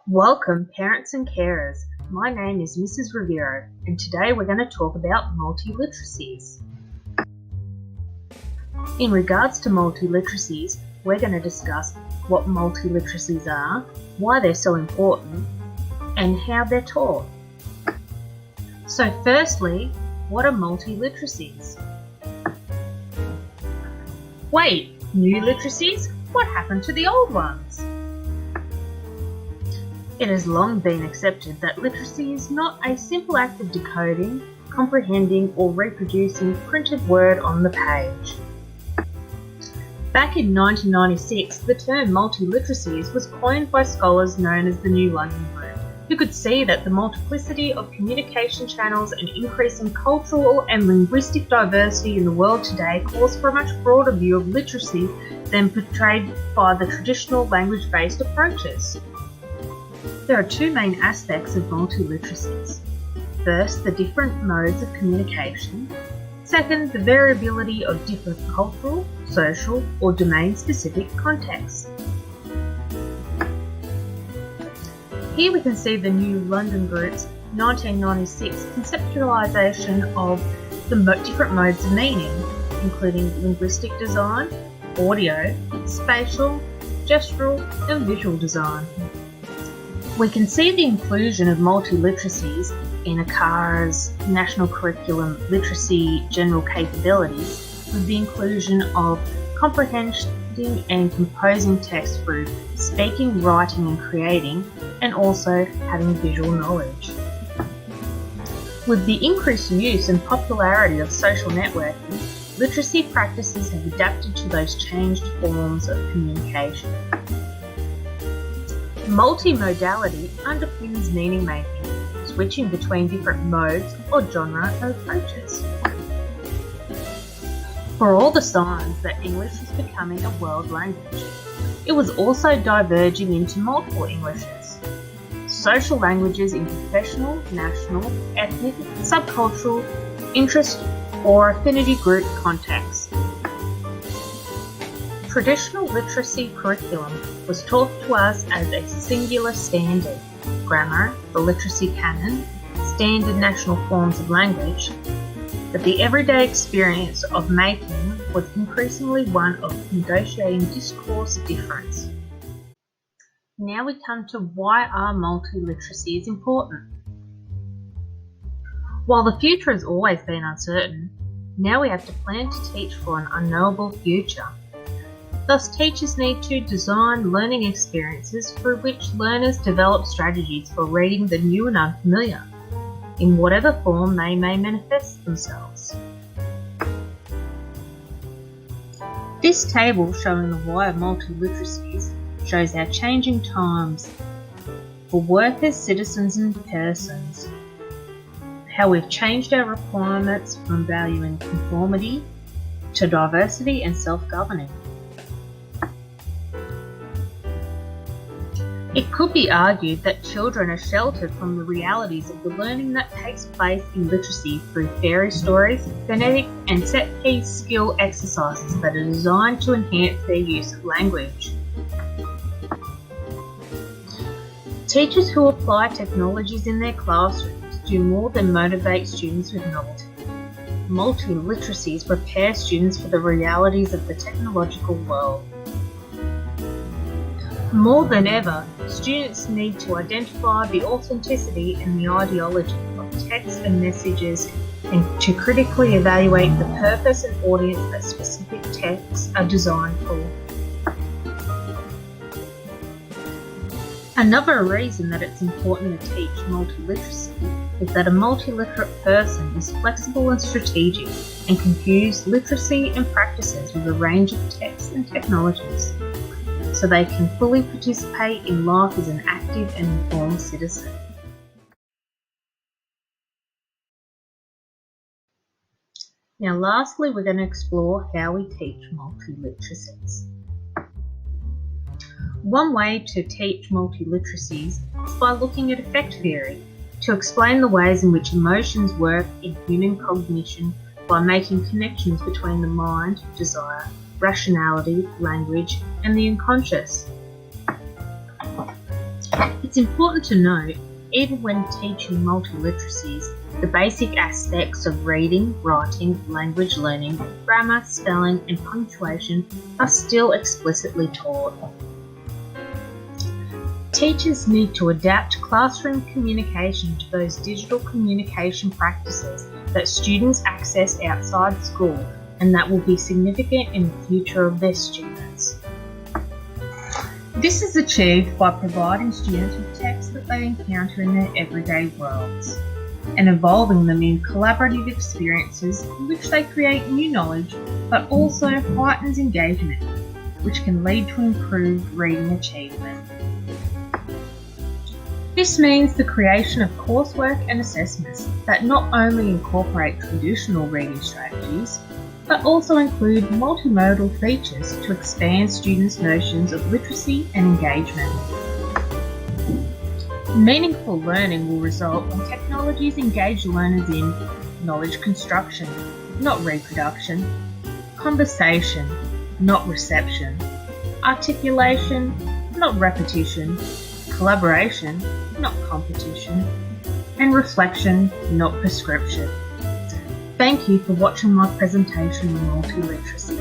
Welcome parents and carers. My name is Mrs. Rivero and today we're going to talk about multiliteracies. In regards to multiliteracies, we're going to discuss what multiliteracies are, why they're so important, and how they're taught. So firstly, what are multiliteracies? Wait, new literacies? What happened to the old ones? It has long been accepted that literacy is not a simple act of decoding, comprehending or reproducing printed word on the page. Back in 1996, the term multiliteracies was coined by scholars known as the New London Group, who could see that the multiplicity of communication channels and increasing cultural and linguistic diversity in the world today calls for a much broader view of literacy than portrayed by the traditional language-based approaches. There are two main aspects of multiliteracies. First, the different modes of communication. Second, the variability of different cultural, social, or domain-specific contexts. Here we can see the New London Group's 1996 conceptualisation of the different modes of meaning, including linguistic design, audio, spatial, gestural, and visual design. We can see the inclusion of multiliteracies in ACARA's National Curriculum Literacy General Capabilities with the inclusion of comprehending and composing text through speaking, writing and creating, and also having visual knowledge. With the increased use and popularity of social networking, literacy practices have adapted to those changed forms of communication. Multimodality underpins meaning making, switching between different modes or genre approaches. For all the signs that English is becoming a world language, it was also diverging into multiple Englishes. Social languages in professional, national, ethnic, subcultural, interest or affinity group contexts. Traditional literacy curriculum was taught to us as a singular standard, grammar, the literacy canon, standard national forms of language, but the everyday experience of making was increasingly one of negotiating discourse difference. Now we come to why are multiliteracies important? While the future has always been uncertain, now we have to plan to teach for an unknowable future. Thus, teachers need to design learning experiences through which learners develop strategies for reading the new and unfamiliar, in whatever form they may manifest themselves. This table showing the why of multiliteracies shows our changing times for workers, citizens and persons, how we've changed our requirements from valuing conformity to diversity and self-governing. It could be argued that children are sheltered from the realities of the learning that takes place in literacy through fairy stories, phonetic and set-piece skill exercises that are designed to enhance their use of language. Teachers who apply technologies in their classrooms do more than motivate students with novelty. Multiliteracies prepare students for the realities of the technological world. More than ever, students need to identify the authenticity and the ideology of text and messages and to critically evaluate the purpose and audience that specific texts are designed for. Another reason that it's important to teach multiliteracy is that a multiliterate person is flexible and strategic and can use literacy and practices with a range of texts and technologies, so they can fully participate in life as an active and informed citizen. Now lastly, we're going to explore how we teach multiliteracies. One way to teach multiliteracies is by looking at affect theory, to explain the ways in which emotions work in human cognition by making connections between the mind, desire, rationality, language, and the unconscious. It's important to note, even when teaching multiliteracies, the basic aspects of reading, writing, language learning, grammar, spelling, and punctuation are still explicitly taught. Teachers need to adapt classroom communication to those digital communication practices that students access outside school, and that will be significant in the future of their students. This is achieved by providing students with texts that they encounter in their everyday worlds, and involving them in collaborative experiences in which they create new knowledge, but also heightens engagement, which can lead to improved reading achievement. This means the creation of coursework and assessments that not only incorporate traditional reading strategies, but also include multimodal features to expand students' notions of literacy and engagement. Meaningful learning will result when technologies engage learners in knowledge construction, not reproduction, conversation, not reception, articulation, not repetition, collaboration, not competition, and reflection, not prescription. Thank you for watching my presentation on multiliteracy.